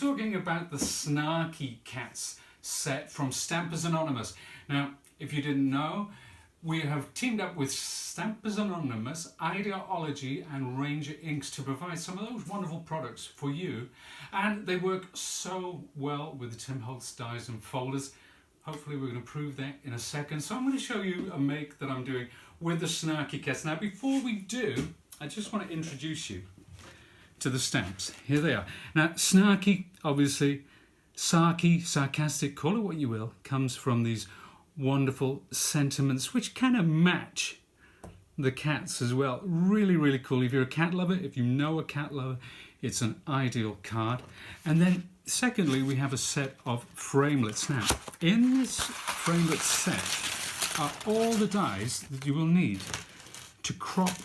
Talking about the Snarky Cats set from Stampers Anonymous. Now, if you didn't know, we have teamed up with Stampers Anonymous, Ideology and Ranger Inks to provide some of those wonderful products for you. And they work so well with the Tim Holtz dies and folders. Hopefully we're going to prove that in a second. So I'm going to show you a make that I'm doing with the Snarky Cats. Now, before we do, I just want to introduce you to the stamps. Here they are. Now, Snarky, obviously, sarky, sarcastic, call it what you will, comes from these wonderful sentiments which kind of match the cats as well. Really, really cool. If you're a cat lover, if you know a cat lover, it's an ideal card. And then, secondly, we have a set of framelits. Now, in this framelit set are all the dies that you will need to crop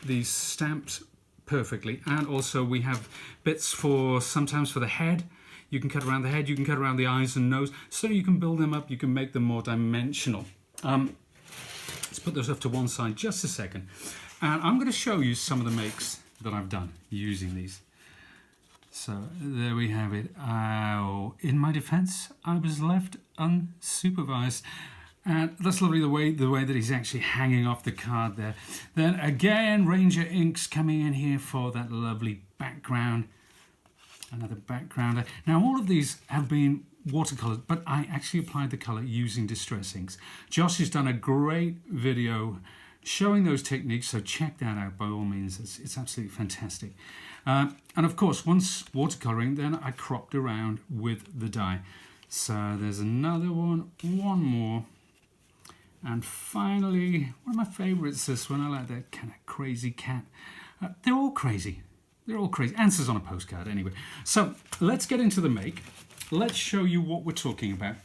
these stamps perfectly, and also we have bits for sometimes for the head. You can cut around the head, you can cut around the eyes and nose, so you can build them up, you can make them more dimensional. Let's put those off to one side just a second, and I'm going to show you some of the makes that I've done using these. So there we have it. In my defense, I was left unsupervised. And that's lovely, the way that he's actually hanging off the card there. Then again, Ranger Inks coming in here for that lovely background. Another backgrounder. Now, all of these have been watercolored, but I actually applied the color using Distress Inks. Josh has done a great video showing those techniques, so check that out by all means. It's absolutely fantastic. And of course, once watercoloring, then I cropped around with the die. So there's another one more. And finally, one of my favourites, this one. I like that kind of crazy cat. They're all crazy. They're all crazy. Answers on a postcard, anyway. So let's get into the make. Let's show you what we're talking about.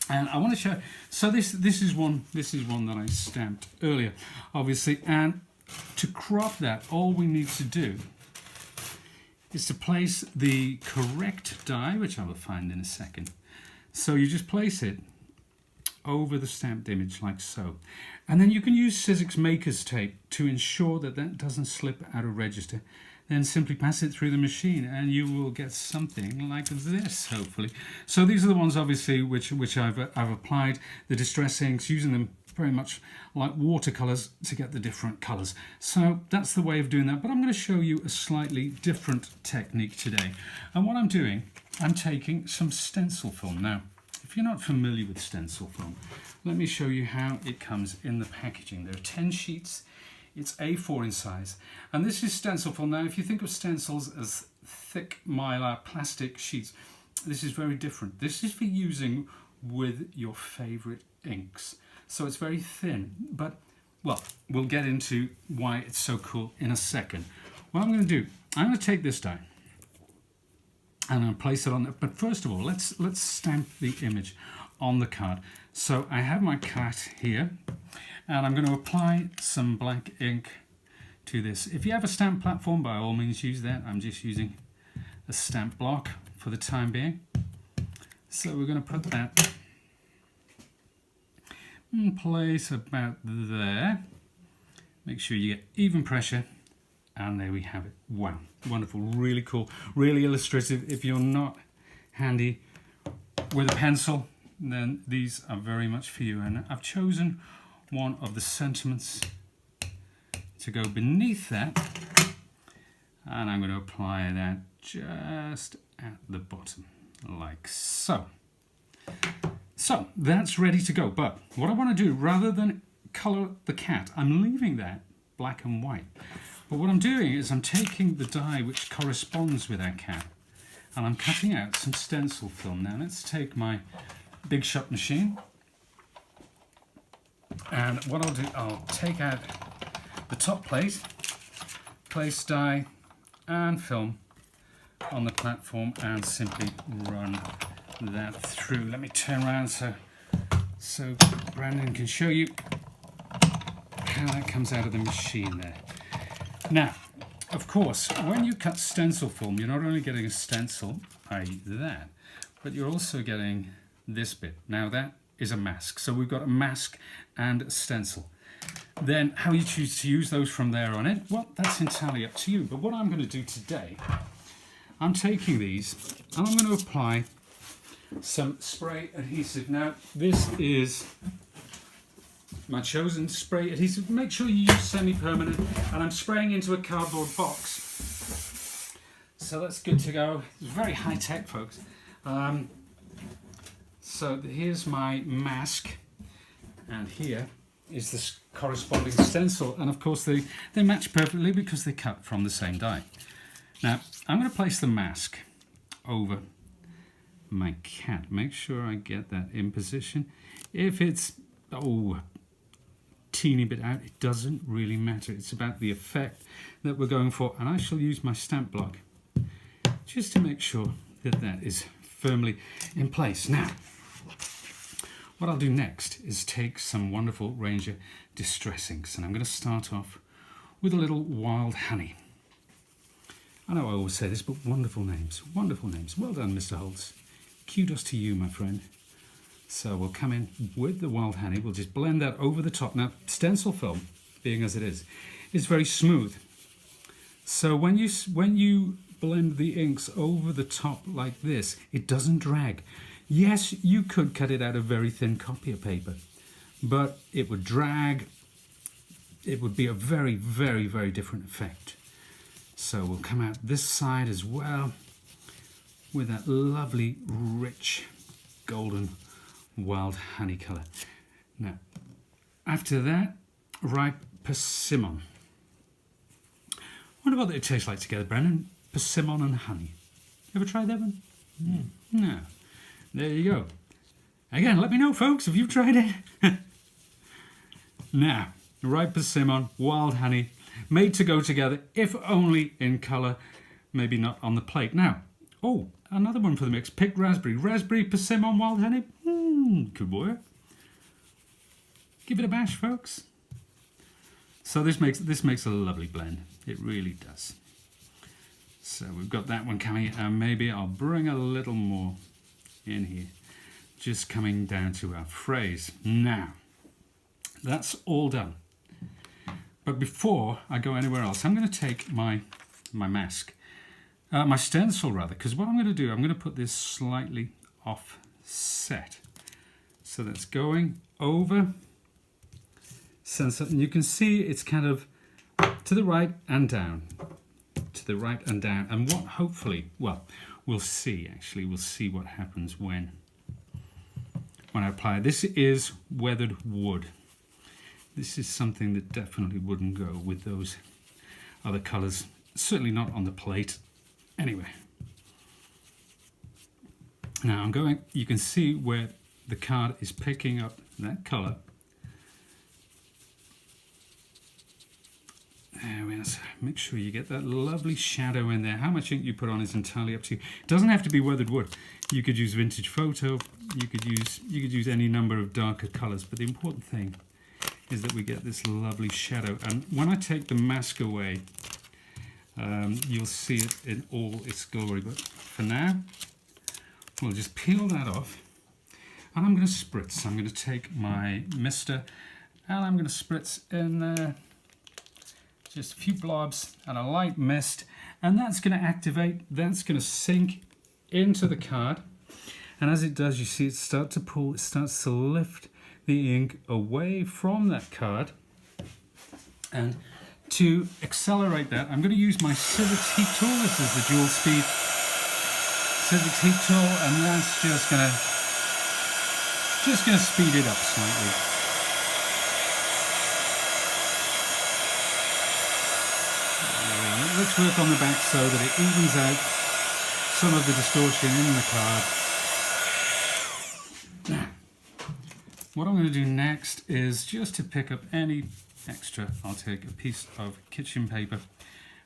And I want to show. So this is one that I stamped earlier, obviously. And to crop that, all we need to do is to place the correct die, which I will find in a second. So you just place it over the stamped image like so, and then you can use Sizzix Maker's tape to ensure that that doesn't slip out of register. Then simply pass it through the machine and you will get something like this, hopefully. So these are the ones obviously which I've applied the Distress Inks, using them very much like watercolors to get the different colors. So that's the way of doing that, but I'm going to show you a slightly different technique today. And what I'm doing, I'm taking some stencil film. Now, if you're not familiar with stencil film, let me show you how it comes in the packaging. There are 10 sheets, it's A4 in size, and this is stencil film. Now, if you think of stencils as thick mylar plastic sheets, this is very different. This is for using with your favorite inks. So it's very thin, but, well, we'll get into why it's so cool in a second. What I'm going to do, I'm going to take this die, and I'll place it on there. But first of all, let's stamp the image on the card. So I have my cat here, and I'm going to apply some black ink to this. If you have a stamp platform, by all means use that. I'm just using a stamp block for the time being. So we're going to put that in place about there. Make sure you get even pressure. And there we have it. Wow, wonderful, really cool, really illustrative. If you're not handy with a pencil, then these are very much for you. And I've chosen one of the sentiments to go beneath that. And I'm going to apply that just at the bottom, like so. So that's ready to go. But what I want to do, rather than color the cat, I'm leaving that black and white. But what I'm doing is I'm taking the die which corresponds with our cat, and I'm cutting out some stencil film. Now let's take my big shot machine, and what I'll do, I'll take out the top plate, place die and film on the platform, and simply run that through. Let me turn around so Brandon can show you how that comes out of the machine there. Now, of course, when you cut stencil film, you're not only getting a stencil, i.e. that, but you're also getting this bit. Now that is a mask. So we've got a mask and a stencil. Then how you choose to use those from there on in, well, that's entirely up to you. But what I'm going to do today, I'm taking these and I'm going to apply some spray adhesive. Now, this is my chosen spray adhesive. Make sure you use semi-permanent, and I'm spraying into a cardboard box. So that's good to go. It's very high-tech, folks. So here's my mask, and here is this corresponding stencil, and of course they match perfectly because they cut from the same die. Now I'm going to place the mask over my cat. Make sure I get that in position. If it's teeny bit out, it doesn't really matter. It's about the effect that we're going for, and I shall use my stamp block just to make sure that that is firmly in place. Now what I'll do next is take some wonderful Ranger Distress inks, and I'm going to start off with a little Wild Honey. I know I always say this, but wonderful names, wonderful names. Well done, Mr. Holtz. Kudos to you, my friend. So we'll come in with the Wild Honey. We'll just blend that over the top. Now, stencil film, being as it is very smooth. So when you blend the inks over the top like this, it doesn't drag. Yes, you could cut it out of very thin copier paper, but it would drag. It would be a very, very, very different effect. So we'll come out this side as well with that lovely, rich, golden Wild Honey colour. Now, after that, ripe persimmon. Wonder what it tastes like together, Brennan. Persimmon and honey. Ever tried that one? No. There you go. Again, let me know, folks, if you've tried it. Now, ripe persimmon, wild honey, made to go together, if only in colour, maybe not on the plate. Now, another one for the mix. Picked raspberry. Raspberry, persimmon, wild honey. Could work. Give it a bash, folks. So this makes a lovely blend. It really does. So we've got that one coming, and maybe I'll bring a little more in here, just coming down to our phrase. Now, that's all done. But before I go anywhere else, I'm going to take my mask, my stencil rather, because what I'm going to do, I'm going to put this slightly offset. So that's going over, and you can see it's kind of to the right and down, to the right and down, and what hopefully, well, we'll see actually, we'll see what happens when I apply. This is weathered wood. This is something that definitely wouldn't go with those other colours, certainly not on the plate. Anyway, now I'm going, you can see where the card is picking up that colour. There we are. Make sure you get that lovely shadow in there. How much ink you put on is entirely up to you. It doesn't have to be weathered wood. You could use vintage photo. You could use any number of darker colours. But the important thing is that we get this lovely shadow. And when I take the mask away, you'll see it in all its glory. But for now, we'll just peel that off. And I'm going to spritz. I'm going to take my mister and I'm going to spritz in there. Just a few blobs and a light mist, and that's going to activate, that's going to sink into the card, and as it does, you see it start to pull, it starts to lift the ink away from that card. And to accelerate that, I'm going to use my Civics heat tool. This is the dual speed Civics heat tool, and that's just going to speed it up slightly. Let's work on the back so that it evens out some of the distortion in the card. Now, what I'm going to do next is just to pick up any extra, I'll take a piece of kitchen paper,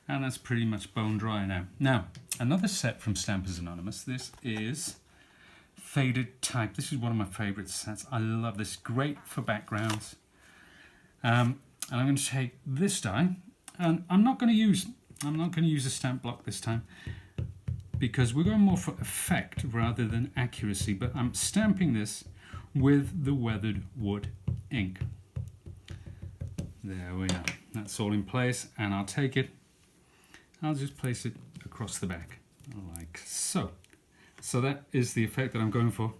and that's pretty much bone dry now. Now, another set from Stampers Anonymous. This is Faded Type. This is one of my favourite sets. I love this. Great for backgrounds. And I'm going to take this die, and I'm not going to use a stamp block this time because we're going more for effect rather than accuracy, but I'm stamping this with the weathered wood ink. There we are. That's all in place, and I'll take it. I'll just place it across the back like so. So that is the effect that I'm going for.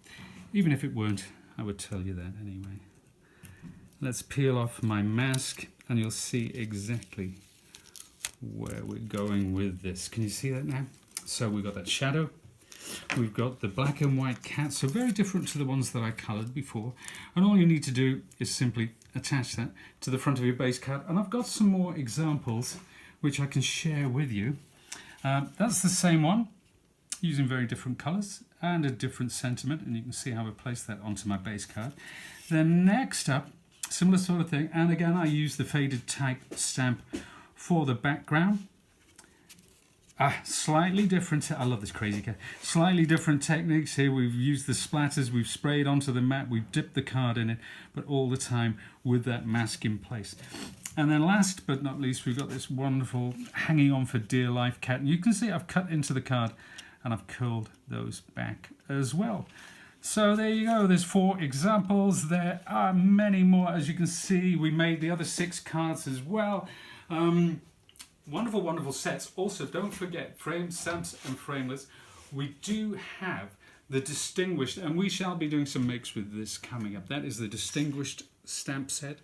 Even if it weren't, I would tell you that anyway. Let's peel off my mask and you'll see exactly where we're going with this. Can you see that now? So we've got that shadow. We've got the black and white cat, so very different to the ones that I coloured before. And all you need to do is simply attach that to the front of your base card. And I've got some more examples which I can share with you. That's the same one, using very different colours and a different sentiment. And you can see how I placed that onto my base card. Then next up, similar sort of thing. And again, I use the faded type stamp for the background. Slightly different, I love this crazy cat. Slightly different techniques here. We've used the splatters, we've sprayed onto the mat, we've dipped the card in it, but all the time with that mask in place. And then last but not least, we've got this wonderful hanging on for dear life cat. And you can see I've cut into the card and I've curled those back as well. So there you go, there's 4 examples. There are many more, as you can see. We made the other 6 cards as well. Wonderful, wonderful sets. Also, don't forget, frame stamps and framelits. We do have the distinguished, and we shall be doing some makes with this coming up. That is the distinguished stamp set,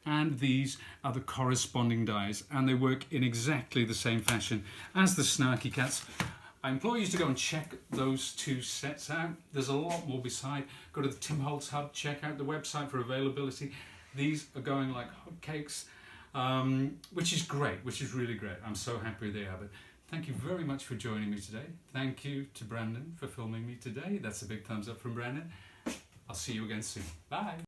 and these are the corresponding dies, and they work in exactly the same fashion as the Snarky cats. I implore you to go and check those 2 sets out. There's a lot more beside. Go to the Tim Holtz Hub, check out the website for availability. These are going like hotcakes. Which is great, which is really great. I'm so happy they are. But thank you very much for joining me today. Thank you to Brandon for filming me today. That's a big thumbs up from Brandon. I'll see you again soon. Bye.